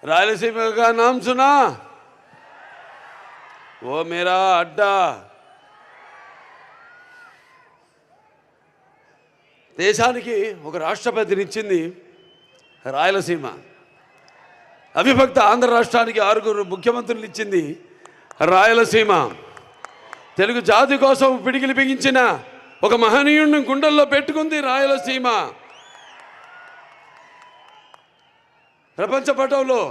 रायलसीमा का नाम सुना? वो मेरा अड्डा। దేశానికి ఒక రాష్ట్రపతినిచ్చింది రాయలసీమ. అవిభక్త ఆంధ్ర రాష్ట్రానికి 6 ముఖ్యమంత్రులు ఇచ్చింది రాయలసీమ. తెలుగు జాతి కోసం పిడికిలి బిగించిన ఒక మహనీయుడిని గుండెల్లో పెట్టుకుంది రాయలసీమ. ప్రపంచ పటంలో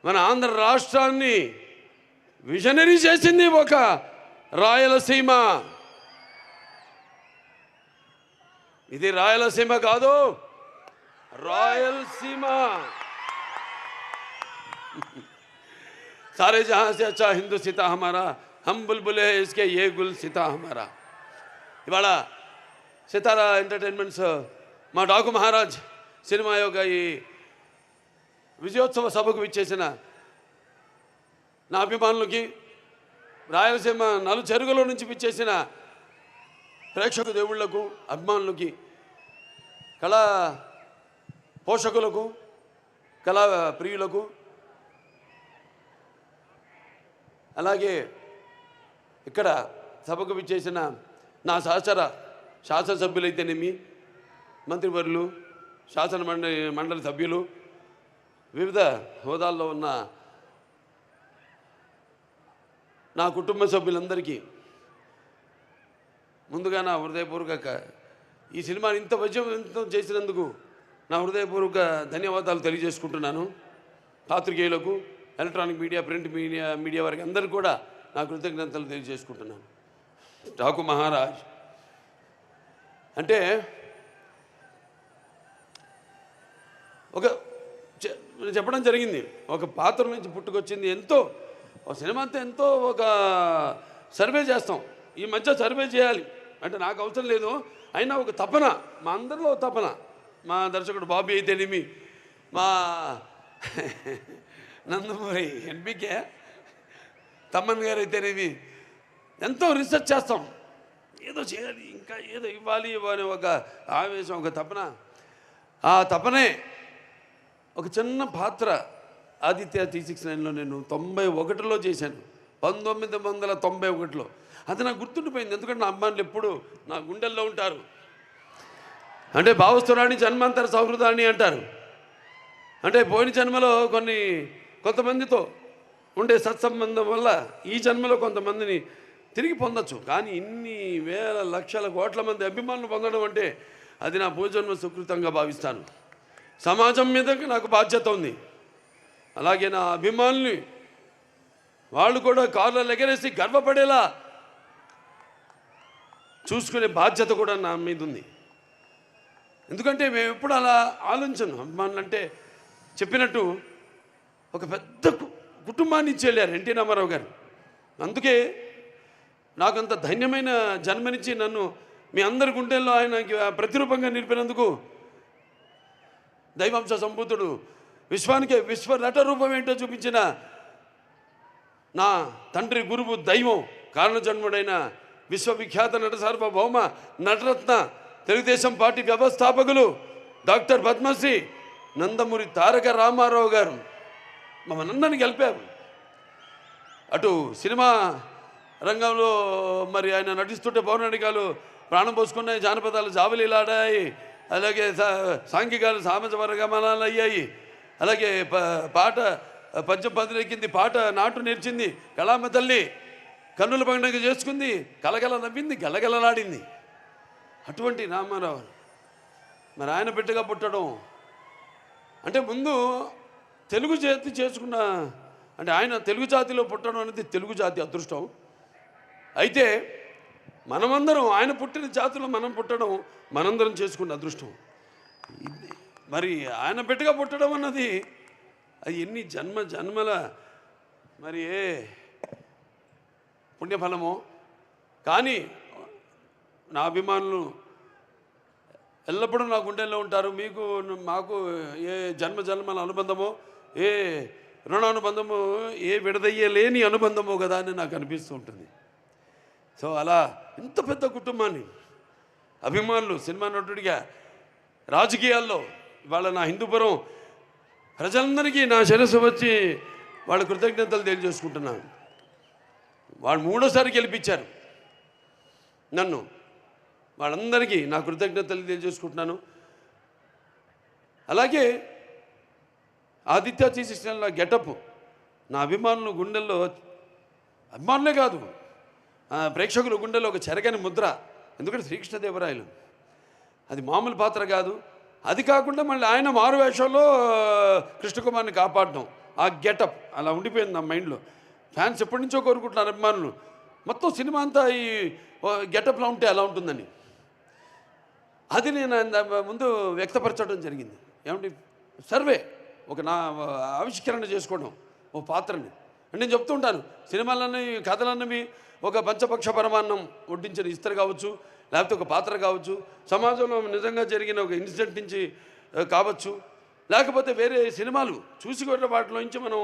మన ఆంధ్ర రాష్ట్రాన్ని విజనరీ చేసింది ఒక రాయలసీమ. ఇది రాయలసీమ కాదు, రాయలసీమ. सारे जहां से अच्छा हिंदू सीता हमारा, हम बुलबुल है इसके ये गुल सीता हमारा. ఇవాళ సితారా ఎంటర్టైన్మెంట్స్ మా డాకు మహారాజ్ సినిమా యొక్క ఈ విజయోత్సవ సభకు విచ్చేసిన నా అభిమానులకి, రాయలసీమ నలుచెరుగుల నుంచి విచ్చేసిన ప్రేక్షక దేవుళ్లకు, అభిమానులకి, కళా పోషకులకు, కళా ప్రియులకు, అలాగే ఇక్కడ సభకు విచ్చేసిన నా సహచర శాసనసభ్యులైతేనేమి, మంత్రివర్యులు, శాసన మండలి సభ్యులు, వివిధ హోదాల్లో ఉన్న నా కుటుంబ సభ్యులందరికీ ముందుగా నా హృదయపూర్వక ఈ సినిమాని ఇంత విజయవంతం చేసినందుకు నా హృదయపూర్వక ధన్యవాదాలు తెలియజేసుకుంటున్నాను. పాత్రికేయులకు, ఎలక్ట్రానిక్ మీడియా, ప్రింట్ మీడియా వారికి అందరికీ కూడా నా కృతజ్ఞతలు తెలియజేసుకుంటున్నాను. డాకు మహారాజ్ అంటే ఒక చెప్పడం జరిగింది, ఒక పాత్ర నుంచి పుట్టుకొచ్చింది. ఎంతో ఒక సినిమా అంతా ఎంతో ఒక సర్వే చేస్తాం. ఈ మధ్య సర్వే చేయాలి అంటే నాకు అవసరం లేదు, అయినా ఒక తపన, మా అందరిలో తపన. మా దర్శకుడు బాబీ అయితేనేమి, మా నందమూరి ఎన్బికే తమ్మన్ గారు అయితేనేమి, ఎంతో రీసెర్చ్ చేస్తాం. ఏదో చేయాలి, ఇంకా ఏదో ఇవ్వాలి అనే ఒక ఆవేశం, ఒక తపన. ఆ తపనే ఒక చిన్న పాత్ర ఆదిత్య 369లో నేను 91లో చేశాను, 1991లో. అది నాకు గుర్తుండిపోయింది, ఎందుకంటే నా అమ్మాయిలు ఎప్పుడు నా గుండెల్లో ఉంటారు. అంటే భావస్తురాణి జన్మాంతర సౌహృదాన్ని అంటారు. అంటే పోయిన జన్మలో కొంతమందితో ఉండే సత్సంబంధం వల్ల ఈ జన్మలో కొంతమందిని తిరిగి పొందొచ్చు. కానీ ఇన్ని వేల లక్షల కోట్ల మంది అభిమానులు పొందడం అంటే అది నా పూర్వజన్మ సుకృతంగా భావిస్తాను. సమాజం మీద నాకు బాధ్యత ఉంది. అలాగే నా అభిమానుల్ని వాళ్ళు కూడా కార్లలో ఎగరేసి గర్వపడేలా చూసుకునే బాధ్యత కూడా నా మీద ఉంది. ఎందుకంటే మేము ఎప్పుడు అలా ఆలోచించను. అభిమానులు అంటే చెప్పినట్టు ఒక పెద్ద కుటుంబాన్ని ఇచ్చేళ్ళారు ఎన్టీ రామారావు గారు. అందుకే నాకు అంత ధన్యమైన జన్మనిచ్చి నన్ను మీ అందరి గుండెల్లో ఆయనకి ప్రతిరూపంగా నిలిపినందుకు దైవాంశ సంభూతుడు, విశ్వానికే విశ్వ నట రూపం ఏంటో చూపించిన నా తండ్రి, గురువు, దైవం, కారణజన్ముడైన విశ్వవిఖ్యాత నట సార్వభౌమ నటరత్న, తెలుగుదేశం పార్టీ వ్యవస్థాపకులు డాక్టర్ పద్మశ్రీ నందమూరి తారక రామారావు గారు మమ్మల్ని గెలిపారు. అటు సినిమా రంగంలో మరి ఆయన నటిస్తుంటే పౌరాణికాలు ప్రాణం పోసుకున్నాయి, జానపదాలు జావలీలాడాయి, అలాగే సాంఘికాలు సామాజ వర్గమనాలు అయ్యాయి, అలాగే పాట పద్యం పదిలెక్కింది, పాట నాటు నేర్చింది, కళామ తల్లి కన్నుల పండుగ చేసుకుంది, కలగల నవ్వింది, గలగలలాడింది. అటువంటి రామారావు మరి ఆయన బిడ్డగా పుట్టడం అంటే ముందు తెలుగు జాతి చేసుకున్న అంటే ఆయన తెలుగు జాతిలో పుట్టడం అనేది తెలుగు జాతి అదృష్టం. అయితే మనమందరం ఆయన పుట్టిన జాతిలో మనం పుట్టడం మనందరం చేసుకున్న అదృష్టం. మరి ఆయన బిడ్డగా పుట్టడం అన్నది అది ఎన్ని జన్మల మరి ఏ పుణ్యఫలమో. కానీ నా అభిమానులు ఎల్లప్పుడూ నా గుండెల్లో ఉంటారు. మీకు మాకు ఏ జన్మల అనుబంధమో, ఏ రుణానుబంధమో, ఏ విడదయ్యలేని అనుబంధమో కదా అని నాకు అనిపిస్తూ ఉంటుంది. సో అలా ఇంత పెద్ద కుటుంబాన్ని అభిమానులు, సినిమా నటుడిగా, రాజకీయాల్లో ఇవాళ నా హిందూపురం ప్రజలందరికీ నా శిరస్సు వచ్చి వాళ్ళ కృతజ్ఞతలు తెలియజేసుకుంటున్నాను. వాళ్ళు మూడోసారి గెలిపించారు నన్ను. వాళ్ళందరికీ నా కృతజ్ఞతలు తెలియజేసుకుంటున్నాను. అలాగే ఆదిత్య తీసిన గెటప్ నా అభిమానులు గుండెల్లో, అభిమానులే కాదు ప్రేక్షకుల గుండెల్లో ఒక చెరగని ముద్ర. ఎందుకంటే శ్రీకృష్ణదేవరాయలు అది మామూలు పాత్ర కాదు. అది కాకుండా మళ్ళీ ఆయన మారు వేషంలో కృష్ణకుమార్ని కాపాడడం, ఆ గెటప్ అలా ఉండిపోయింది నా మైండ్లో. ఫ్యాన్స్ ఎప్పటి నుంచో కోరుకుంటున్నారు అభిమానులు, మొత్తం సినిమా అంతా ఈ గెటప్లో ఉంటే ఎలా ఉంటుందని. అది నేను ముందు వ్యక్తపరచడం జరిగింది. ఏమంటే సర్వే ఒక నా ఆవిష్కరణ చేసుకోవడం ఓ పాత్రని. అంటే నేను చెప్తూ ఉంటాను, సినిమాలన్నీ కథలన్నవి ఒక పంచపక్ష పరమాన్నం వడ్డించిన ఇస్తరు కావచ్చు, లేకపోతే ఒక పాత్ర కావచ్చు, సమాజంలో నిజంగా జరిగిన ఒక ఇన్సిడెంట్ నుంచి కావచ్చు, లేకపోతే వేరే సినిమాలు చూసి కూడా వాటిలో నుంచి మనం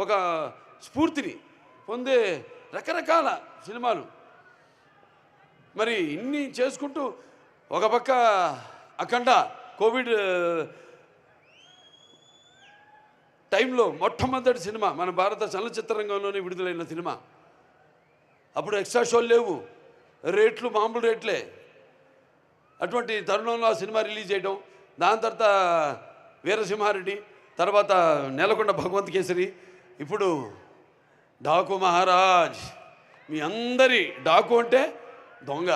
ఒక స్ఫూర్తిని పొందే రకరకాల సినిమాలు. మరి ఇన్ని చేసుకుంటూ ఒక పక్క అఖండ కోవిడ్ టైంలో మొట్టమొదటి సినిమా మన భారత చలనచిత్ర రంగంలోనే విడుదలైన సినిమా. అప్పుడు ఎక్స్ట్రా షోలు లేవు, రేట్లు మామూలు రేట్లే. అటువంటి తరుణంలో ఆ సినిమా రిలీజ్ చేయడం, దాని తర్వాత వీరసింహారెడ్డి, తర్వాత నేలకొండ భగవంత్ కేసరి, ఇప్పుడు డాకు మహారాజ్. మీ అందరి డాకు అంటే దొంగ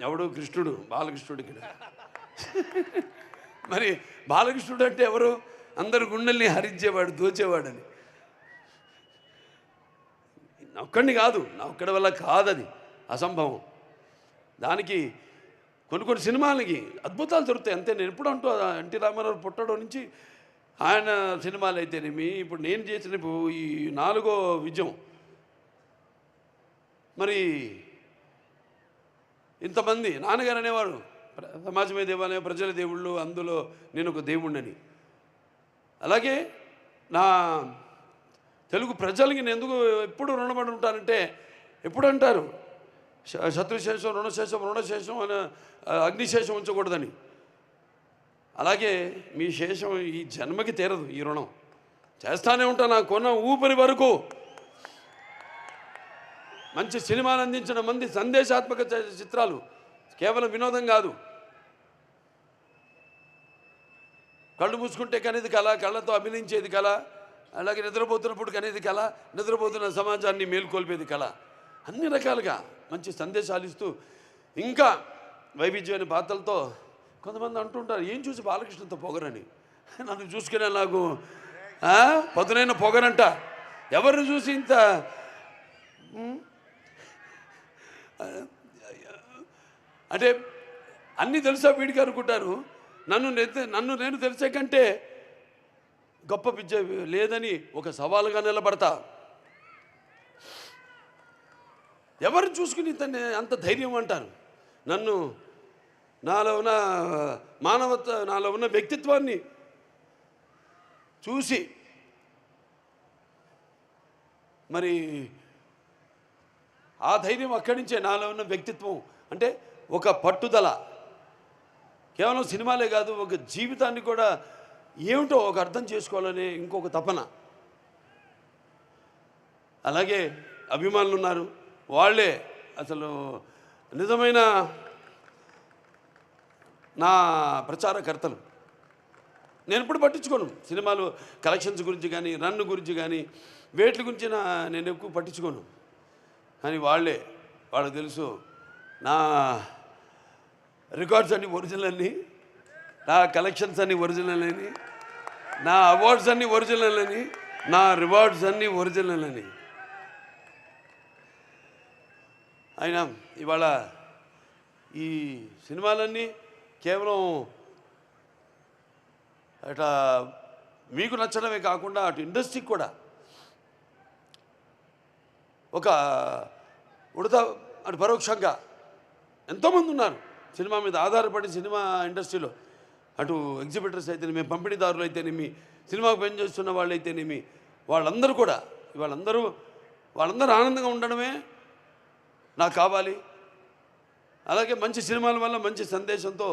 ఎవడు? కృష్ణుడు, బాలకృష్ణుడు. ఇక్కడ మరి బాలకృష్ణుడు అంటే ఎవరు? అందరు గుండెల్ని హరించేవాడు, దోచేవాడని. నా ఒక్కడిని కాదు, నా ఒక్కడి వల్ల కాదది, అసంభవం. దానికి కొన్ని సినిమాలకి అద్భుతాలు దొరుకుతాయి అంతే. నేను ఎప్పుడు అంటూ ఎన్టీ రామారావు పుట్టడం నుంచి ఆయన సినిమాలు అయితేనేమి, ఇప్పుడు నేను చేసిన ఈ 4వ విజయం, మరి ఇంతమంది నాన్నగారు అనేవారు సమాజమే దేవాలయం, ప్రజల దేవుళ్ళు, అందులో నేను ఒక దేవుణ్ణని. అలాగే నా తెలుగు ప్రజలకి నేను ఎందుకు ఎప్పుడు రుణపడి ఉంటానంటే, ఎప్పుడు అంటారు శత్రుశేషం రుణశేషం అని, అగ్నిశేషం ఉంచకూడదని. అలాగే మీ శేషం ఈ జన్మకి తీరదు, ఈ రుణం చేస్తానే ఉంటాను నా కొన్న ఊపిరి వరకు. మంచి సినిమాలు అందించిన మంది, సందేశాత్మక చిత్రాలు, కేవలం వినోదం కాదు. కళ్ళు మూసుకుంటే కనేది కళ, కళ్ళతో అభినయించేది కళ, అలాగే నిద్రపోతున్నప్పుడు కనేది కళ, నిద్రపోతున్న సమాజాన్ని మేల్కొల్పేది కళ. అన్ని రకాలుగా మంచి సందేశాలు ఇస్తూ ఇంకా వైవిధ్యమైన పాత్రలతో. కొంతమంది అంటుంటారు, ఏం చూసి బాలకృష్ణతో పొగరని. నన్ను చూసుకునే నాకు పదునైన పొగరంట. ఎవరిని చూసి ఇంత అంటే అన్నీ తెలుసా వీడికి అనుకుంటారు. నన్ను నేను తెలిసే కంటే గొప్ప విద్య లేదని ఒక సవాలుగా నిలబడతా. ఎవరు చూసుకుని అంత ధైర్యం అంటారు. నన్ను, నాలో ఉన్న మానవత్వ, నాలో ఉన్న వ్యక్తిత్వాన్ని చూసి మరి ఆ ధైర్యం అక్కడి నుంచే. నాలో ఉన్న వ్యక్తిత్వం అంటే ఒక పట్టుదల, కేవలం సినిమాలే కాదు, ఒక జీవితాన్ని కూడా ఏమిటో ఒక అర్థం చేసుకోవాలనే ఇంకొక తపన. అలాగే అభిమానులు ఉన్నారు, వాళ్ళే అసలు నిజమైన నా ప్రచారకర్తలు. నేను ఎప్పుడు పట్టించుకోను సినిమాలు కలెక్షన్స్ గురించి కానీ, రన్ గురించి కానీ, వేట్ల గురించి నేను ఎక్కువ పట్టించుకోను. కానీ వాళ్ళకి తెలుసు నా రికార్డ్స్ అన్నీ ఒరిజినల్ అని, నా కలెక్షన్స్ అన్నీ ఒరిజినల్ అని, నా అవార్డ్స్ అన్నీ ఒరిజినల్ అని, నా రివార్డ్స్ అన్నీ ఒరిజినల్ అని. అయినా ఇవాళ ఈ సినిమాలన్నీ కేవలం అట్లా మీకు నచ్చడమే కాకుండా అటు ఇండస్ట్రీకి కూడా ఒక ఉడత, అటు పరోక్షంగా ఎంతోమంది ఉన్నారు సినిమా మీద ఆధారపడి, సినిమా ఇండస్ట్రీలో అటు ఎగ్జిబిటర్స్ అయితేనేమి, పంపిణీదారులు అయితేనేమి, సినిమాకు పనిచేస్తున్న వాళ్ళు అయితేనేమి, వాళ్ళందరూ కూడా వాళ్ళందరూ ఆనందంగా ఉండడమే నాకు కావాలి. అలాగే మంచి సినిమాల వల్ల మంచి సందేశంతో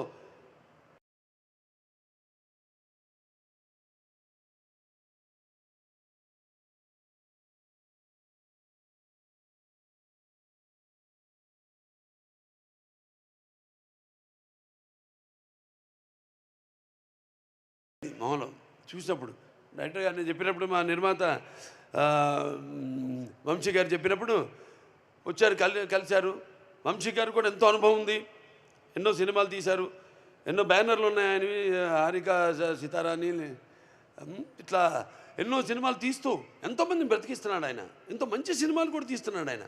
మామూలు చూసినప్పుడు డైరెక్టర్ గారిని చెప్పినప్పుడు మా నిర్మాత వంశీ గారు చెప్పినప్పుడు వచ్చారు, కలిశారు. వంశీ గారు కూడా ఎంతో అనుభవం ఉంది, ఎన్నో సినిమాలు తీశారు, ఎన్నో బ్యానర్లు ఉన్నాయని, హారిక సితారాని ఇట్లా ఎన్నో సినిమాలు తీస్తూ ఎంతోమందిని బ్రతికిస్తున్నాడు ఆయన. ఎంతో మంచి సినిమాలు కూడా తీస్తున్నాడు ఆయన.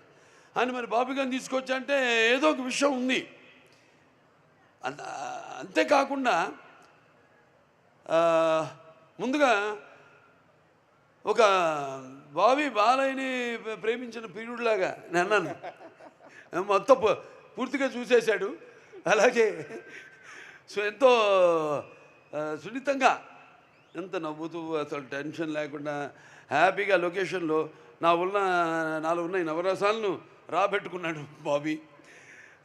మరి బాబీ గారిని తీసుకొచ్చా అంటే ఏదో ఒక విషయం ఉంది. అంతేకాకుండా ముందుగా ఒక బాబీ బాలయ్యని ప్రేమించిన పీరుడులాగా నేను అన్నాను. మొత్తం పూర్తిగా చూసేశాడు. అలాగే ఎంతో సున్నితంగా, ఎంత నవ్వుతూ అసలు టెన్షన్ లేకుండా హ్యాపీగా లొకేషన్లో నాలో ఉన్న ఈ నవరసాలను రాబెట్టుకున్నాడు బాబీ.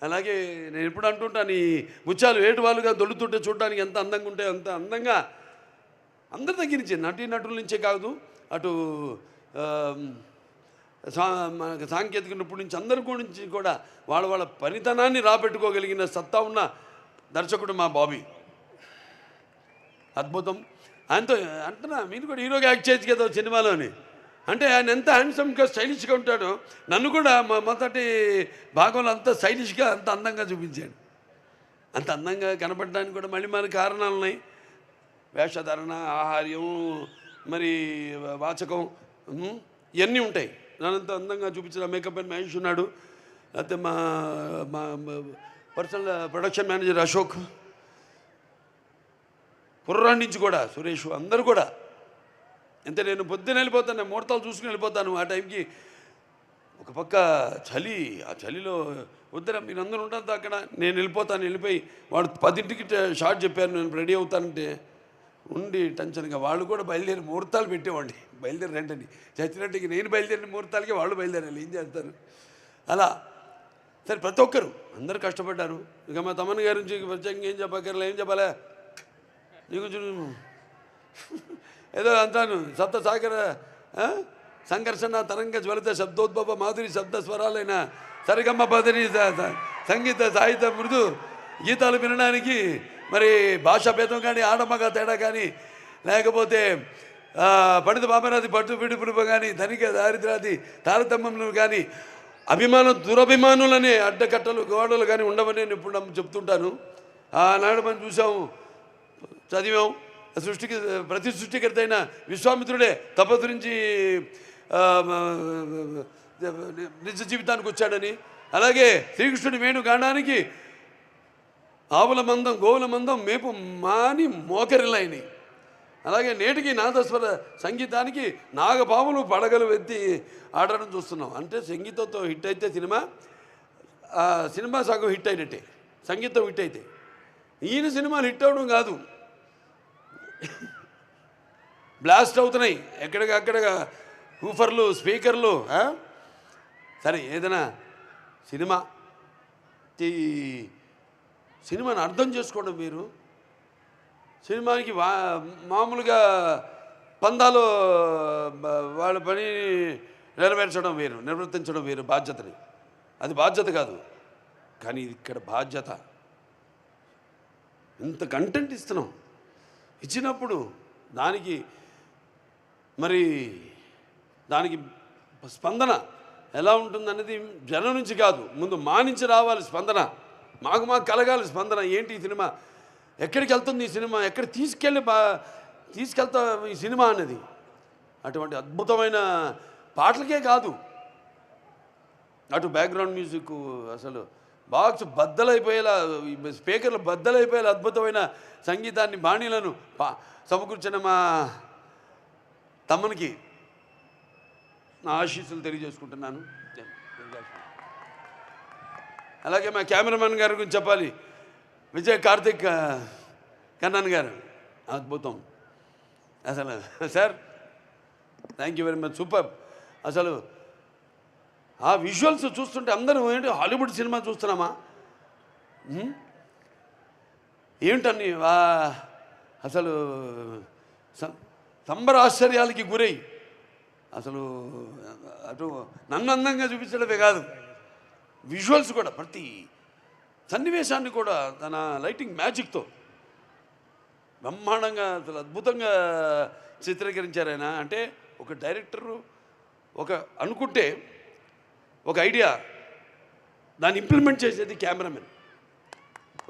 అలాగే నేను ఎప్పుడు అంటుంటాను, ఈ ముత్యాలు ఏటువాలుగా దొల్లుతుంటే చూడడానికి ఎంత అందంగా ఉంటే అంత అందంగా అందరి దగ్గర నుంచి, నటుల నుంచే కాదు, అటు సాంకేతిక నిపుణుల నుంచి అందరి గురించి కూడా వాళ్ళ పనితనాన్ని రాబెట్టుకోగలిగిన సత్తా ఉన్న దర్శకుడు మా బాబీ. అద్భుతం. ఆయనతో అంటున్నా, మీరు కూడా హీరోగా యాక్ట్ చేయొచ్చు కదా సినిమాలోని. అంటే ఆయన ఎంత హ్యాండ్సమ్గా స్టైలిష్గా ఉంటాడో, నన్ను కూడా మొదటి భాగంలో అంత స్టైలిష్గా అంత అందంగా చూపించాడు. అంత అందంగా కనపడడానికి కూడా మళ్ళీ మన కారణాలు ఉన్నాయి. వేషధారణ, ఆహార్యం, మరి వాచకం, ఇవన్నీ ఉంటాయి. నన్నంత అందంగా చూపించిన మేకప్ అండ్ మహేష్ ఉన్నాడు. అయితే మా పర్సనల్ ప్రొడక్షన్ మేనేజర్ అశోక్, కుర్రాడి నుంచి కూడా సురేష్, అందరూ కూడా. అంటే నేను పొద్దున వెళ్ళిపోతాను, నేను ముహూర్తాలు చూసుకుని వెళ్ళిపోతాను. ఆ టైంకి ఒక పక్క చలి, ఆ చలిలో వద్దరా మీరు అందరూ ఉంటుంది అక్కడ, నేను వెళ్ళిపోతాను. వెళ్ళిపోయి వాడు 10ంటికి షార్ట్ చెప్పారు, నేను రెడీ అవుతానంటే ఉండి టెన్షన్గా వాళ్ళు కూడా బయలుదేరి ముహూర్తాలు పెట్టేవాడిని. బయలుదేరి రండి చచ్చినట్టుకి, నేను బయలుదేరిన ముహూర్తాలకి వాళ్ళు బయలుదేరాలి, ఏం చేస్తారు అలా. సరే ప్రతి ఒక్కరు అందరూ కష్టపడ్డారు. ఇక మా తమ్మన్ గారి నుంచి ప్రత్యేకంగా ఏం చెప్పక్కర్లే, ఏం చెప్పాలా నీకు ఏదో అంటాను. సప్త సాగర సంఘర్షణ తరంగ జ్వలిత శబ్దోద్భవ మాధురి శబ్ద స్వరాలైన సరిగమ్మ పదని సంగీత సాహిత్య మృదు గీతాలు వినడానికి మరి భాషా భేదం కానీ, ఆడమగ తేడా కానీ, లేకపోతే పండిత బామరాది పట్టు పిడుపులుపు కానీ, ధనిక దారిద్రాది తారతమ్యములు కానీ, దురభిమానులనే అడ్డకట్టలు గోడలు కానీ ఉండవని నేను ఇప్పుడు చెప్తుంటాను. ఆనాడు మనం చూసాము, చదివాం. ప్రతి సృష్టికర్త అయిన విశ్వామిత్రుడే తపస్సు నిజ జీవితానికి వచ్చాడని, అలాగే శ్రీకృష్ణుడి వేణుగానానికి ఆవుల మందం గోవుల మందం మేపు మాని మోకరిలైనవి. అలాగే నేటికి నాదస్వర సంగీతానికి నాగపాములు పడగలు ఎత్తి ఆడడం చూస్తున్నాం. అంటే సంగీతంతో హిట్ అయితే సినిమా సగం హిట్ అయినట్టే, సంగీతం హిట్ అయితే. ఈయన సినిమాలు హిట్ అవ్వడం కాదు, బ్లాస్ట్ అవుతున్నాయి ఎక్కడికక్కడ, హూఫర్లు, స్పీకర్లు. సరే ఏదైనా సినిమాని అర్థం చేసుకోవడం మీరు, సినిమాకి మామూలుగా పందాలు వాళ్ళ పని నెరవేర్చడం వేరు, నిర్వర్తించడం వేరు. బాధ్యతని, అది బాధ్యత కాదు, కానీ ఇక్కడ బాధ్యత. ఇంత కంటెంట్ ఇస్తున్నాం, ఇచ్చినప్పుడు దానికి స్పందన ఎలా ఉంటుందనేది జనం నుంచి కాదు, ముందు మా నుంచి రావాలి స్పందన. మాకు కలగాలి స్పందన. ఏంటి ఈ సినిమా, ఎక్కడికి వెళ్తుంది ఈ సినిమా, ఎక్కడ తీసుకెళ్తా ఈ సినిమా అనేది. అటువంటి అద్భుతమైన పాటలకే కాదు, అటు బ్యాక్గ్రౌండ్ మ్యూజిక్ అసలు బాక్స్ బద్దలైపోయేలా, స్పీకర్లు బద్దలైపోయేలా అద్భుతమైన సంగీతాన్ని, బాణీలను సమకూర్చిన మా తమ్మనికి నా ఆశీస్సులు తెలియజేసుకుంటున్నాను. అలాగే మా కెమెరామెన్ గారి గురించి చెప్పాలి, విజయ్ కార్తిక్ కన్నన్ గారు, అద్భుతం అసలు. Sir thank you very much, super. అసలు ఆ విజువల్స్ చూస్తుంటే అందరూ ఏంటి హాలీవుడ్ సినిమా చూస్తున్నామా ఏమిటని అసలు సంబరాశ్చర్యాలకి గురై, అసలు అటు నన్ను అందంగా చూపించడమే కాదు, విజువల్స్ కూడా ప్రతి సన్నివేశాన్ని కూడా తన లైటింగ్ మ్యాజిక్తో బ్రహ్మాండంగా అసలు అద్భుతంగా చిత్రీకరించారు ఆయన. అంటే ఒక డైరెక్టరు ఒక అనుకుంటే ఒక ఐడియా దాన్ని ఇంప్లిమెంట్ చేసేది కెమెరామెన్.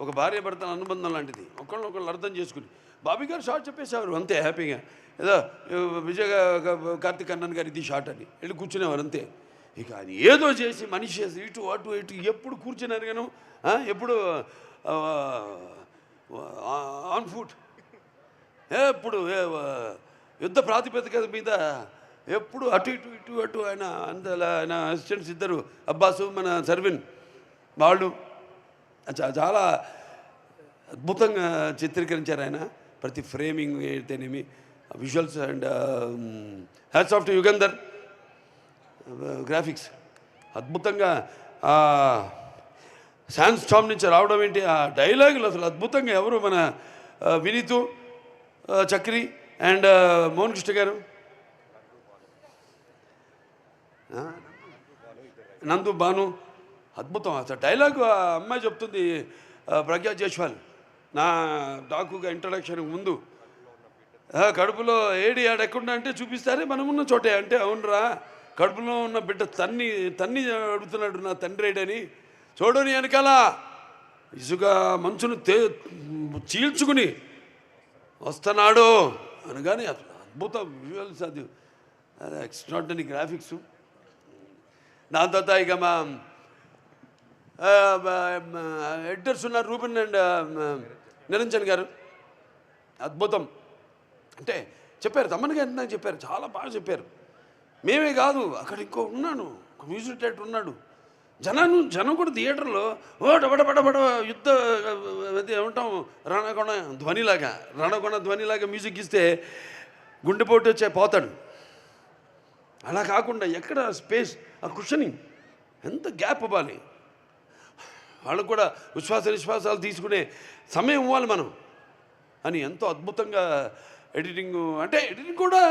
ఒక భార్య భర్తల అనుబంధం లాంటిది, ఒకళ్ళు అర్థం చేసుకుని. బాబీ గారు షార్ట్ చెప్పేసేవారు అంతే హ్యాపీగా, ఏదో విజయ్ కార్తిక్ అన్నన్ గారు ఇది షార్ట్ అని వెళ్ళి కూర్చునేవారు అంతే. ఇక అది ఏదో చేసి మనిషి ఇటు అటు ఇటు ఎప్పుడు కూర్చున్నారు గాను, ఎప్పుడు ఆన్ ఫుట్, ఎప్పుడు యుద్ధ ప్రాతిపదిక మీద ఎప్పుడు అటు ఇటు ఇటు అటు. ఆయన అసిస్టెంట్స్ ఇద్దరు, అబ్బాసు మన సర్విన్, వాళ్ళు చాలా అద్భుతంగా చిత్రీకరించారు ఆయన. ప్రతి ఫ్రేమింగ్ అయితేనేమి, visuals. And hats off to Yugandhar, graphics అద్భుతంగా. శాన్ స్టామ్ నుంచి రావడం ఏంటి, ఆ డైలాగులు అసలు అద్భుతంగా. ఎవరు మన వినీతు చక్రి అండ్ మోహన్ కృష్ణ గారు, నందు భాను, అద్భుతం. అసలు డైలాగు ఆ అమ్మాయి చెప్తుంది, ప్రజ్ఞా జైస్వాల్, నా డాకుగా ఇంట్రడక్షన్ ముందు, కడుపులో ఏడి ఆడెక్కడ అంటే చూపిస్తారే మనమున్న చోటే అంటే, అవునరా కడుపులో ఉన్న బిడ్డ తన్ని అడుగుతున్నాడు నా తండ్రి ఏడని, చూడని వెనకాల ఇసుక మంచును చీల్చుకుని వస్తున్నాడు అనగానే అసలు అద్భుత విజువల్స్, అది ఎక్స్ట్రాడినరీ గ్రాఫిక్స్. దాని తర్వాత ఇక మా ఎడిటర్స్ ఉన్నారు, రూబెన్ అండ్ నిరంజన్ గారు, అద్భుతం. అంటే చెప్పారు, తమ్మన్ గారు నాకు చెప్పారు, చాలా బాగా చెప్పారు. మేమే కాదు, అక్కడ ఇంకో ఉన్నాను, ఒక మ్యూజిక్ డైరెక్టర్ ఉన్నాడు. జనం కూడా థియేటర్లో బడబడబడ యుద్ధ ఏమంటాం రణకొణ ధ్వనిలాగా మ్యూజిక్ ఇస్తే గుండెపోటు వచ్చే పోతాడు. అలా కాకుండా ఎక్కడ స్పేస్, ఆ కుషనింగ్, ఎంత గ్యాప్ ఇవ్వాలి వాళ్ళకు కూడా, విశ్వాసాలు తీసుకునే సమయం ఇవ్వాలి మనం అని ఎంతో అద్భుతంగా ఎడిటింగ్. అంటే ఎడిటింగ్ కూడా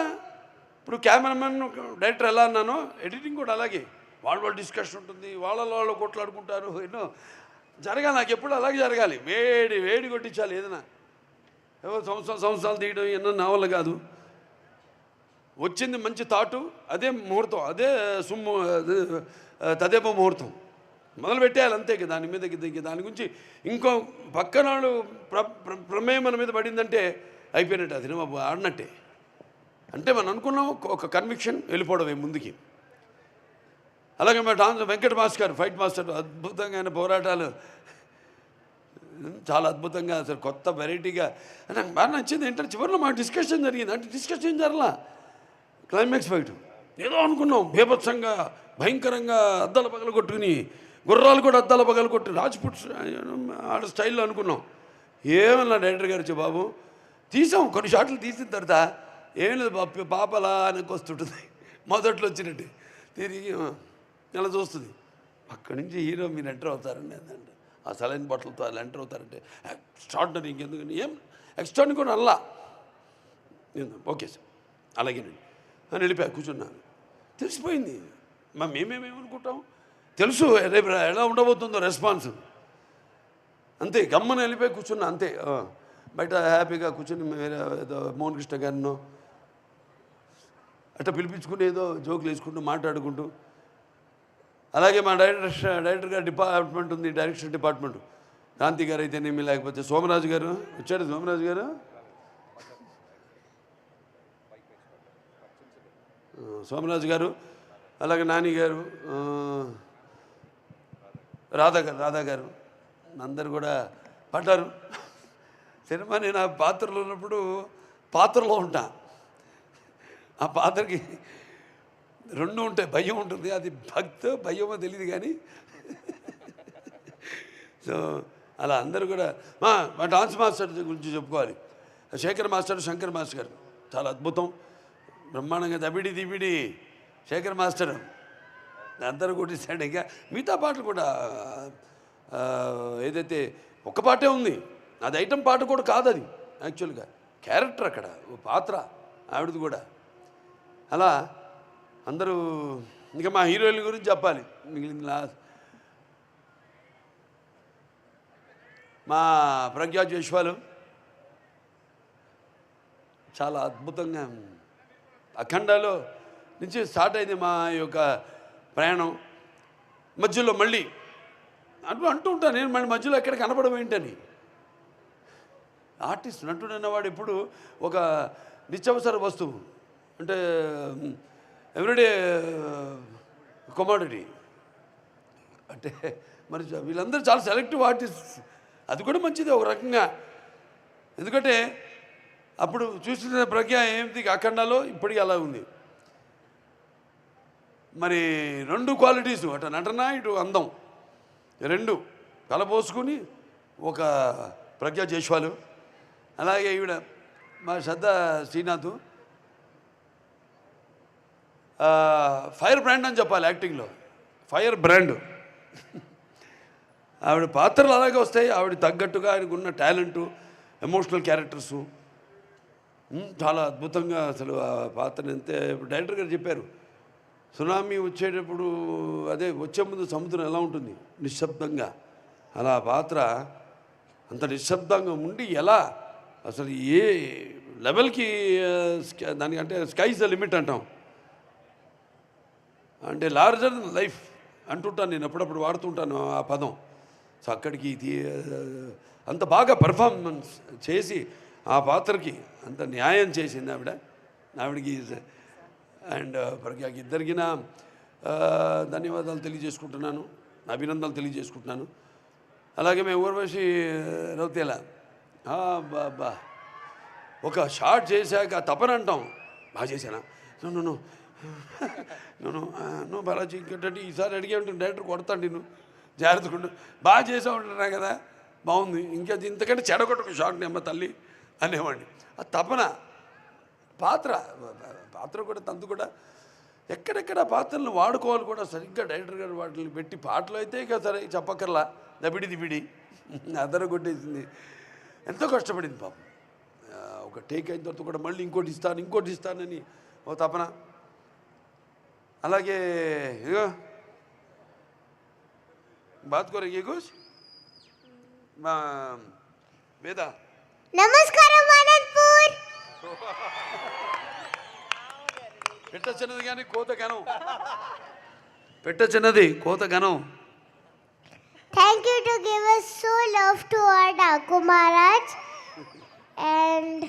ఇప్పుడు కెమెరామెన్ డైరెక్టర్ ఎలా అన్నానో, ఎడిటింగ్ కూడా అలాగే. వాళ్ళ డిస్కషన్ ఉంటుంది, వాళ్ళు కొట్లాడుకుంటారు, ఎన్నో జరగాలి. నాకు ఎప్పుడు అలాగే జరగాలి, వేడి కొట్టించాలి. ఏదైనా ఏవో సంవత్సరాలు తీయడం ఎన్నో నా వల్ల కాదు. వచ్చింది మంచి థాటు, అదే ముహూర్తం, అదే తదేప ముహూర్తం మొదలు పెట్టేయాలి అంతే. దాని మీద దాని గురించి ఇంకో పక్కన వాళ్ళు ప్రమేయం మన మీద పడిందంటే అయిపోయినట్టు, అది ఆడినట్టే. అంటే మనం అనుకున్నాం ఒక కన్విక్షన్, వెళ్ళిపోవడమే ముందుకి. అలాగే మా వెంకట మాస్టర్ గారు, ఫైట్ మాస్టర్, అద్భుతంగా ఆయన పోరాటాలు చాలా అద్భుతంగా, అసలు కొత్త వెరైటీగా. నాకు బాగా నచ్చింది ఏంటంటే చివరిలో మా డిస్కషన్ జరిగింది. అంటే డిస్కషన్ జరలా, క్లైమాక్స్ ఫైట్ ఏదో అనుకున్నాం, బీభత్సంగా భయంకరంగా అద్దాల పగలు కొట్టుకుని, గుర్రాలు కూడా అద్దాల పగలు కొట్టి రాజ్పుట్ ఆడ స్టైల్లో అనుకున్నాం. ఏమన్నా డైరెక్టర్ గారు వచ్చి, బాబు తీసాం కొన్ని షాట్లు తీసిన తర్వాత ఏం లేదు పాపలా వెనక్కి వస్తుంటుంది, మొదట్లో వచ్చినట్టు తిరిగి ఇలా చూస్తుంది. అక్కడి నుంచి హీరో మీరు ఎంటర్ అవుతారండి అంటే, ఆ సలైన బట్టలతో అలా ఎంటర్ అవుతారంటే ఎక్స్ట్రాడినరీ. ఇంకెందుకని ఏం ఎక్స్ట్రాడినరీ కూడా అల్లా, ఓకే సార్ అలాగేనండి అని వెళ్ళిపోయా, కూర్చున్నాను. తెలిసిపోయింది. మేమేమేమనుకుంటాం, తెలుసు రేపు ఎలా ఉండబోతుందో రెస్పాన్స్. అంతే, గమ్మని వెళ్ళిపోయి కూర్చున్నా అంతే. బయట హ్యాపీగా కూర్చుని వేరే ఏదో మోహన్ కృష్ణ గారినో అట్లా పిలిపించుకుని ఏదో జోకులు వేసుకుంటూ మాట్లాడుకుంటూ. అలాగే మా డైరెక్టర్ గారి డిపార్ట్మెంట్ ఉంది, డైరెక్షన్ డిపార్ట్మెంట్, కాంతి గారు అయితేనేమి, లేకపోతే సోమరాజు గారు వచ్చాడు, సోమరాజు గారు, సోమరాజు గారు, అలాగే నాని గారు, రాధా గారు అందరు కూడా పడ్డారు. సినిమా నేను ఆ పాత్రలో ఉన్నప్పుడు పాత్రలో ఉంటా, ఆ పాత్రకి రెండు ఉంటాయి, భయం ఉంటుంది, అది భయమో తెలియదు కానీ. సో అలా అందరూ కూడా మా డాన్స్ మాస్టర్ గురించి చెప్పుకోవాలి. శేఖర్ మాస్టర్, శంకర్ మాస్టర్ గారు చాలా అద్భుతం, బ్రహ్మాండంగా దబిడి శేఖర్ మాస్టర్ అందరూ కొట్టేసాడు. ఇంకా మిగతా పాటలు కూడా ఏదైతే ఒక్క పాటే ఉంది, అది ఐటమ్ పాట కూడా కాదు, అది యాక్చువల్గా క్యారెక్టర్ అక్కడ పాత్ర ఆవిడది కూడా. అలా అందరూ. ఇంకా మా హీరోయిన్ గురించి చెప్పాలి, మిగిలిన మా ప్రజ్ఞా జైస్వాల్, చాలా అద్భుతంగా అఖండాలో నుంచి స్టార్ట్ అయింది మా యొక్క ప్రయాణం. మధ్యలో మళ్ళీ అంటూ ఉంటాను నేను, మళ్ళీ మధ్యలో ఎక్కడ కనపడడం ఏంటని. ఆర్టిస్ట్ నటుడన్నవాడు ఎప్పుడు ఒక నిత్యావసర వస్తువు, అంటే ఎవ్రీడే కమోడిటీ. అంటే మరి వీళ్ళందరూ చాలా సెలెక్టివ్ ఆర్టిస్ట్. అది కూడా మంచిది ఒక రకంగా. ఎందుకంటే అప్పుడు చూసిన ప్రజ్ఞ ఏంటి అఖండాలో, ఇప్పటికీ అలా ఉంది. మరి 2 క్వాలిటీస్, అటు నటన ఇటు అందం, 2 కలపోసుకుని ఒక ప్రజ్ఞ జైస్వాల్. అలాగే ఈవిడ మా శ్రద్ధ శ్రీనాథ్ ఫైర్ బ్రాండ్ అని చెప్పాలి యాక్టింగ్లో, ఫైర్ బ్రాండ్. ఆవిడ పాత్రలు అలాగే వస్తాయి, ఆవిడ తగ్గట్టుగా ఆయనకున్న టాలెంటు, ఎమోషనల్ క్యారెక్టర్సు చాలా అద్భుతంగా. అసలు ఆ పాత్రను అంతే డైరెక్టర్ గారు చెప్పారు, సునామీ వచ్చేటప్పుడు అదే వచ్చే ముందు సముద్రం ఎలా ఉంటుంది నిశ్శబ్దంగా, అలా పాత్ర అంత నిశ్శబ్దంగా ఉండి ఎలా అసలు ఏ లెవెల్కి దానికంటే స్కైస్ ద లిమిట్ అంటాం, అంటే లార్జర్ దెన్ లైఫ్ అంటుంటాను నేను, అప్పుడప్పుడు వాడుతుంటాను ఆ పదం. సో అక్కడికి అంత బాగా పర్ఫార్మెన్స్ చేసి ఆ పాత్రకి అంత న్యాయం చేసింది ఆవిడకి. అండ్ ప్రజ్ఞకి ఇద్దరికి ధన్యవాదాలు తెలియజేసుకుంటున్నాను, అభినందనలు తెలియజేసుకుంటున్నాను. అలాగే మేము ఊర్వశి రౌతేల బాబా ఒక షార్ట్ చేశాక తపన అంటాం, బాగా చేశానా నువ్వు బాలాజీ ఇంకేంటంటే ఈసారి అడిగే ఉంటుంది డైరెక్టర్ కొడతాను నేను జాగ్రత్తగా బాగా చేసా ఉంటున్నా కదా, బాగుంది, ఇంకా ఇంతకంటే చెడగొట్టకు షార్ట్ని అమ్మ తల్లి అనేవాడిని. ఆ తపన పాత్ర కూడా తంతు కూడా ఎక్కడెక్కడ పాత్రలను వాడుకోవాలి కూడా సరిగ్గా డైరెక్టర్ గారు వాటిని పెట్టి, పాటలు అయితే ఇక సరే చెప్పక్కర్లా, దిబిడి అదర కొట్టేసింది. ఎంతో కష్టపడింది పాపం. ఒక టేక్ అయిన తర్వాత కూడా మళ్ళీ ఇంకోటి ఇస్తానని ఓ తపన. అలాగే ఇగో బాత్ కోరే కుछ మా వేద నమస్కారం అనంతపూర్. పెట్ట చిన్నది కానీ కోత ఘనం, పెట్ట చిన్నది కోత ఘనం. Thank you to give us so love to our Daku Maharaj, and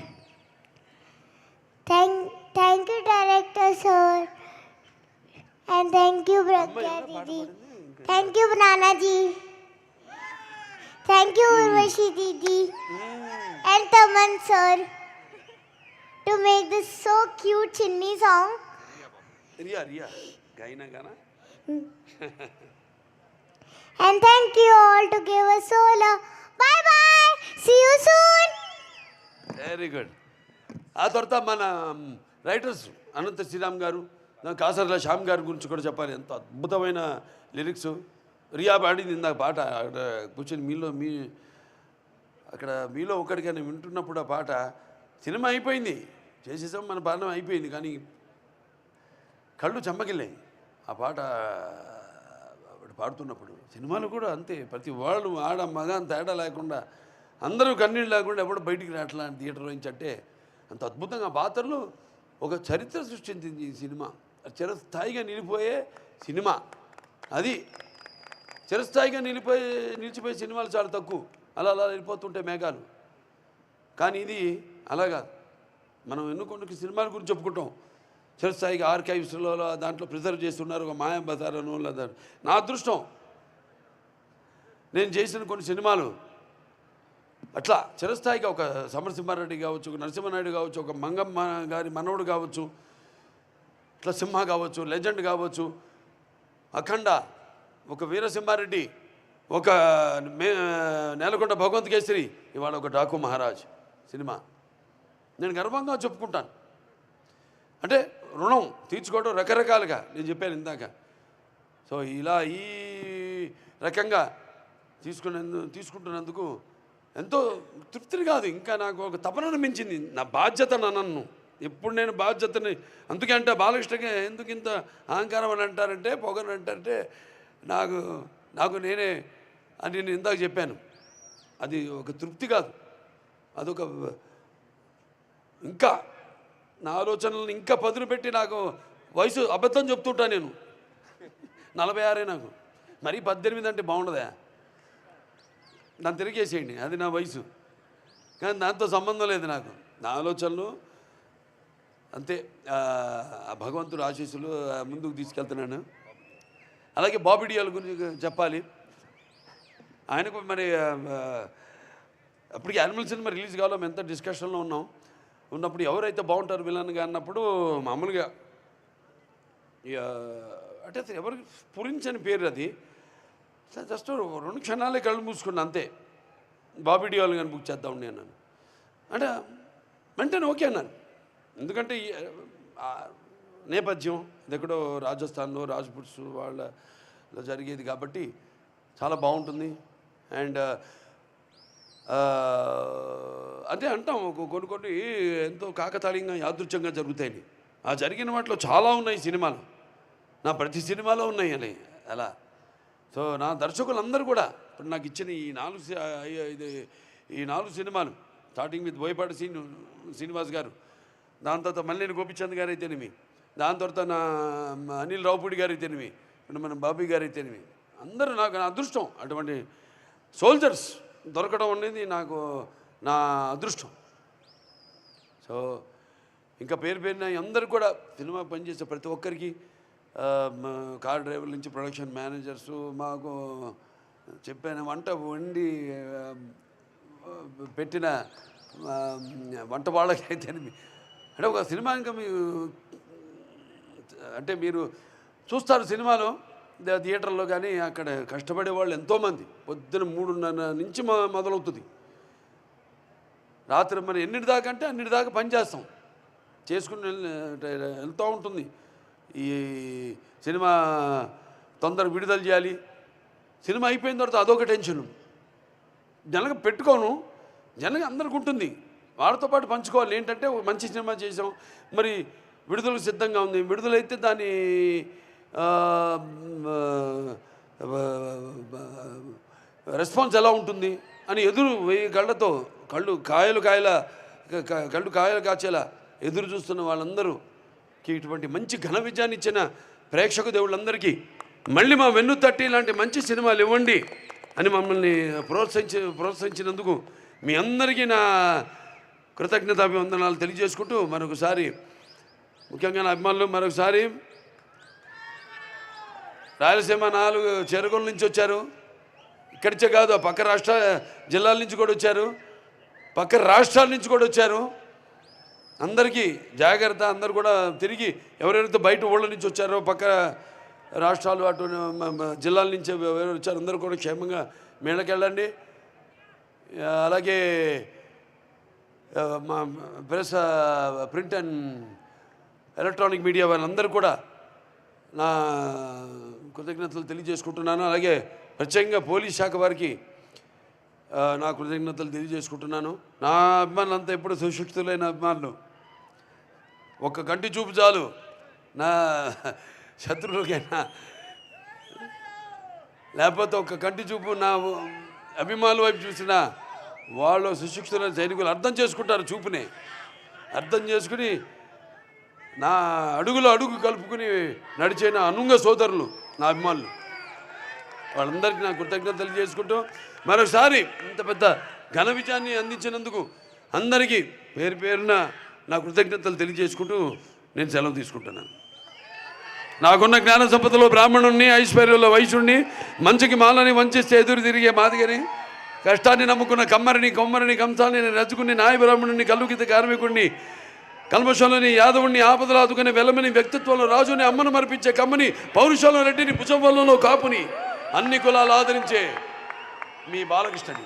thank you director sir, and thank you Pragya Didi, thank you Nana ji, thank you Urvashi Didi and Taman sir to make this so cute Chinni song. Riya gaina gana. And thank you all to give us so love. Bye bye. See you soon. Very good. ఆ తర్వాత మన writers Anantha Sriram గారు, కాసర్ల శ్యామ్ గారి గురించి కూడా చెప్పాలి. ఎంత అద్భుతమైన లిరిక్స్. రియా పాడింది ఇందాక పాట, అక్కడ కూర్చొని అక్కడ మీలో ఒకటికైనా వింటున్నప్పుడు ఆ పాట, సినిమా అయిపోయింది, చేసేసాం, మన పాఠం అయిపోయింది, కానీ కళ్ళు చెమ్మగిల్లాయి ఆ పాట పాడుతున్నప్పుడు. సినిమాలు కూడా అంతే, ప్రతి వాళ్ళు ఆడ మగ తేడా లేకుండా అందరూ కన్నీళ్ళు లేకుండా ఎప్పుడు బయటికి రావట్లా థియేటర్ నుంచి. అంటే అంత అద్భుతంగా పాత్రలు ఒక చరిత్ర సృష్టించింది ఈ సినిమా. చిరస్థాయిగా నిలిపోయే సినిమా అది. చిరస్థాయిగా నిలిచిపోయే సినిమాలు చాలా తక్కువ, అలా వెళ్ళిపోతుంటే మేఘాలు. కానీ ఇది అలాగా మనం ఎన్నుకొండకి సినిమాల గురించి చెప్పుకుంటాం, చిరస్థాయిగా ఆర్కైవ్స్లో దాంట్లో ప్రిజర్వ్ చేస్తున్నారు. ఒక మాయా బజారను లేదా నా అదృష్టం నేను చేసిన కొన్ని సినిమాలు అట్లా చిరస్థాయిగా, ఒక సమరసింహారెడ్డి కావచ్చు, ఒక నరసింహనాయుడు కావచ్చు, ఒక మంగమ్మ గారి మనవడు కావచ్చు, ఇట్లా సింహ కావచ్చు, లెజెండ్ కావచ్చు, అఖండ, ఒక వీరసింహారెడ్డి, ఒక నేలకొండ భగవంత్ కేసరి, ఇవాళ ఒక డాకు మహారాజ్ సినిమా నేను గర్వంగా చెప్పుకుంటాను. అంటే రుణం తీర్చుకోవడం రకరకాలుగా నేను చెప్పాను ఇందాక. సో ఇలా ఈ రకంగా తీసుకుంటున్నందుకు ఎంతో తృప్తిని కాదు, ఇంకా నాకు ఒక తపనను మించింది. నా బాధ్యత నన్ను ఎప్పుడు నేను బాధ్యతని, అందుకే అంటే బాలకృష్ణకి ఎందుకు ఇంత అహంకారం అని అంటారంటే, పొగని అంటారంటే, నాకు నేనే అని నేను ఇందాక చెప్పాను. అది ఒక తృప్తి కాదు, అదొక ఇంకా నా ఆలోచనలను ఇంకా పదును పెట్టి నాకు వయసు అబద్ధం చెప్తుంటా నేను. 46 నాకు, మరీ 18 అంటే బాగుండదా? దాన్ని తిరిగేసేయండి, అది నా వయసు. కానీ దాంతో సంబంధం లేదు నాకు. నా ఆలోచనలు అంతే. ఆ భగవంతుడు ఆశీస్సులు ముందుకు తీసుకెళ్తున్నాను. అలాగే బాబీ డియోల్ గురించి చెప్పాలి. ఆయనకు మరి అప్పటికి యానిమల్ సినిమా రిలీజ్ కావాలో మేము ఎంత డిస్కషన్లో ఉన్నప్పుడు ఎవరైతే బాగుంటారు విలన్గా అన్నప్పుడు మామూలుగా అంటే అసలు ఎవరికి పురించని పేరు అది. జస్ట్ 2 క్షణాలే కళ్ళు మూసుకున్నా అంతే. బాబీ డియోల్ కానీ బుక్ చేద్దాం ఉండి అన్నాను. అంటే వెంటనే ఓకే అన్నాను. ఎందుకంటే నేపథ్యం ఇది ఎక్కడో రాజస్థాన్లో రాజ్పుట్స్ వాళ్ళలో జరిగేది కాబట్టి చాలా బాగుంటుంది. అండ్ అదే అంటాం, కొన్ని ఎంతో కాకతాళీయంగా యాదృచ్ఛంగా జరుగుతాయని. ఆ జరిగిన వాటిలో చాలా ఉన్నాయి సినిమాలు, నా ప్రతి సినిమాలో ఉన్నాయి అని అలా. సో నా దర్శకులందరూ కూడా ఇప్పుడు నాకు ఇచ్చిన ఈ 4 సినిమాలు, స్టార్టింగ్ విత్ బోయపాటి శ్రీనివాస్ గారు, దాని తర్వాత మల్లేని గోపిచంద్ గారు అయితేనేమి, దాని తర్వాత నా అనిల్ రావుపూడి గారు అయితేనేమి, మన బాబీ గారు అయితేనేమి, అందరూ నాకు నా అదృష్టం. అటువంటి సోల్జర్స్ దొరకడం అనేది నాకు నా అదృష్టం. సో ఇంకా పేరున అందరూ కూడా సినిమా పనిచేసే ప్రతి ఒక్కరికి, కార్ డ్రైవర్ నుంచి ప్రొడక్షన్ మేనేజర్సు, మాకు చెప్పాను వంట వండి పెట్టిన వంట వాళ్ళకైతే అంటే ఒక సినిమా ఇంకా అంటే మీరు చూస్తారు సినిమాలో థియేటర్లో, కానీ అక్కడ కష్టపడే వాళ్ళు ఎంతోమంది. పొద్దున 3:30 నుంచి మొదలవుతుంది, రాత్రి మరి ఎన్నిటి దాకా అంటే అన్నిటి దాకా పనిచేస్తాం, చేసుకుని వెళ్తూ ఉంటుంది. ఈ సినిమా తొందర విడుదల చేయాలి, సినిమా అయిపోయిన తర్వాత అదొక టెన్షను. జనగా పెట్టుకోను, జనగా అందరికి ఉంటుంది, వాళ్ళతో పాటు పంచుకోవాలి. ఏంటంటే ఒక మంచి సినిమా చేసాం, మరి విడుదలకు సిద్ధంగా ఉంది, విడుదలైతే దాని రెస్పాన్స్ ఎలా ఉంటుంది అని ఎదురు 1000 కళ్ళతో కళ్ళు కాయలు కాచేలా ఎదురు చూస్తున్న వాళ్ళందరూకి ఇటువంటి మంచి ఘన విజయాన్ని ఇచ్చిన ప్రేక్షక దేవుళ్ళందరికీ మళ్ళీ మా వెన్ను తట్టి ఇలాంటి మంచి సినిమాలు ఇవ్వండి అని మమ్మల్ని ప్రోత్సహించినందుకు మీ అందరికీ నా కృతజ్ఞతాభివందనాలు తెలియజేసుకుంటూ మరొకసారి ముఖ్యంగా నా అభిమానులు మరొకసారి రాయలసీమ 4 చెరువుల నుంచి వచ్చారు, ఇక్కడిచే కాదు పక్క జిల్లాల నుంచి కూడా వచ్చారు, పక్క రాష్ట్రాల నుంచి కూడా వచ్చారు. అందరికీ జాగ్రత్త. అందరు కూడా తిరిగి ఎవరెవరైతే బయట ఊళ్ళ నుంచి వచ్చారో, పక్క రాష్ట్రాలు అటు జిల్లాల నుంచి ఎవరు వచ్చారు, అందరూ కూడా క్షేమంగా మేళకెళ్ళండి. అలాగే మా ప్రింట్ అండ్ ఎలక్ట్రానిక్ మీడియా వాళ్ళందరూ కూడా నా కృతజ్ఞతలు తెలియజేసుకుంటున్నాను. అలాగే ప్రత్యేకంగా పోలీస్ శాఖ వారికి నా కృతజ్ఞతలు తెలియజేసుకుంటున్నాను. నా అభిమానులు అంతా ఎప్పుడు సుశిక్షితులైన అభిమానులు. ఒక్క కంటి చూపు చాలు నా శత్రువులకైనా, లేకపోతే ఒక్క కంటి చూపు నా అభిమానుల వైపు చూసిన వాళ్ళు సుశిక్షితులైన సైనికులు అర్థం చేసుకుంటారు. చూపునే అర్థం చేసుకుని నా అడుగులో అడుగు కలుపుకుని నడిచిన అనుంగ సోదరులు నా అభిమానులు, వాళ్ళందరికీ నా కృతజ్ఞతలు తెలియజేసుకుంటూ మరోసారి ఇంత పెద్ద ఘన విజయాన్ని అందించినందుకు అందరికీ పేరున నా కృతజ్ఞతలు తెలియజేసుకుంటూ నేను సెలవు తీసుకుంటున్నాను. నాకున్న జ్ఞాన సంపదలో బ్రాహ్మణుణ్ణి, ఐశ్వర్యంలో వైశ్యుణ్ణి, మంచికి మాలని వంచిస్తే ఎదురు తిరిగే మాదిగని, కష్టాన్ని నమ్ముకున్న కొమ్మరిని కంసాలని రచుకుని నాయ బ్రాహ్మణుని, కల్లుకిత కార్మికుడిని, కల్మషంలోని యాదవుణ్ణి, ఆపదలు ఆదుకునే వెలమని, వ్యక్తిత్వంలో రాజుని, అమ్మను మరిపించే కమ్మని, పౌరుషంలో రెడ్డిని, భుజంలో కాపుని, అన్ని కులాలు ఆదరించే మీ బాలకృష్ణని.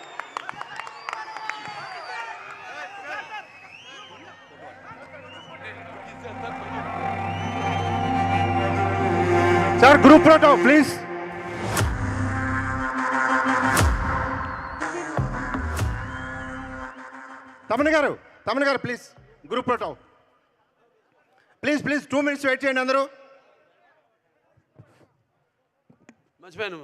Sir group photo please. Thaman garu please group photo please 2 minutes wait చేయండి అందరూ. మర్చిపోయాను